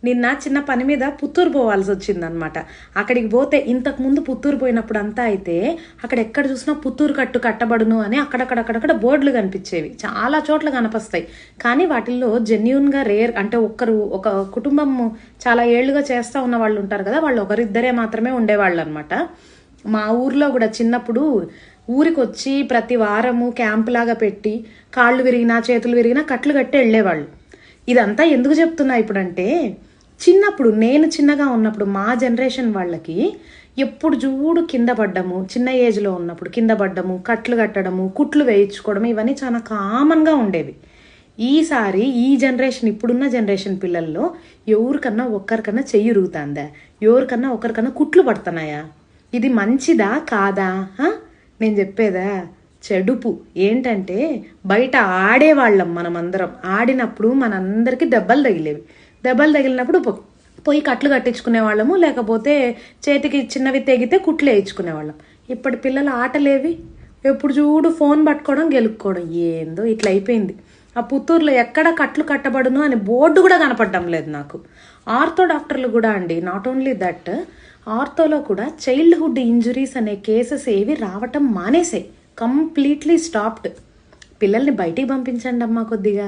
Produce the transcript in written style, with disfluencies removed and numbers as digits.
నిన్న చిన్న పని మీద పుత్తూరు పోవాల్సి వచ్చిందనమాట. అక్కడికి పోతే ఇంతకుముందు పుత్తూరు పోయినప్పుడు అంతా అయితే అక్కడ ఎక్కడ చూసినా పుత్తూరు కట్టు కట్టబడును అని అక్కడక్కడ బోర్డులు కనిపించేవి, చాలా చోట్ల కనిపిస్తాయి. కానీ వాటిల్లో జెన్యున్గా రేర్ అంటే ఒక కుటుంబం చాలా ఏళ్లుగా చేస్తూ ఉన్న వాళ్ళు ఉంటారు కదా, వాళ్ళు ఒకరిద్దరే మాత్రమే ఉండేవాళ్ళు అనమాట. మా ఊర్లో కూడా చిన్నప్పుడు ఊరికి వచ్చి ప్రతి వారము క్యాంప్ లాగా పెట్టి కాళ్ళు విరిగినా చేతులు విరిగినా కట్లు కట్టి వెళ్ళేవాళ్ళు. ఇదంతా ఎందుకు చెప్తున్నా ఇప్పుడంటే, చిన్నప్పుడు నేను చిన్నగా ఉన్నప్పుడు మా జనరేషన్ వాళ్ళకి ఎప్పుడు చూడు కింద పడ్డము, చిన్న ఏజ్లో ఉన్నప్పుడు కింద పడ్డము, కట్లు కట్టడము, కుట్లు వేయించుకోవడం ఇవన్నీ చాలా కామన్గా ఉండేవి. ఈసారి ఈ జనరేషన్ ఇప్పుడున్న జనరేషన్ పిల్లల్లో ఎవరికన్నా ఒక్కరికన్నా చెయ్యి ఉరుగుతుందా, ఎవరికన్నా ఒకరికన్నా కుట్లు పడుతున్నాయా? ఇది మంచిదా కాదా? నేను చెప్పేదా చెడుపు. ఏంటంటే బయట ఆడేవాళ్ళం మనమందరం, ఆడినప్పుడు మనందరికీ దెబ్బలు తగిలినప్పుడు పోయి కట్లు కట్టించుకునే వాళ్ళము, లేకపోతే చేతికి చిన్నవి తెగితే కుట్లు వేయించుకునేవాళ్ళం. ఇప్పటి పిల్లల ఆటలేవి? ఎప్పుడు చూడు ఫోన్ పట్టుకోవడం, గెలుక్కోవడం. ఏందో ఇట్లా అయిపోయింది. ఆ పుత్తూరులో ఎక్కడ కట్లు కట్టబడును అని బోర్డు కూడా కనపడడం లేదు నాకు. ఆర్థో డాక్టర్లు కూడా అండి, నాట్ ఓన్లీ దట్, ఆర్థోలో కూడా చైల్డ్హుడ్ ఇంజురీస్ అనే కేసెస్ ఏవి రావటం మానేసాయి, కంప్లీట్లీ స్టాప్డ్. పిల్లల్ని బయటికి పంపించండి అమ్మా కొద్దిగా.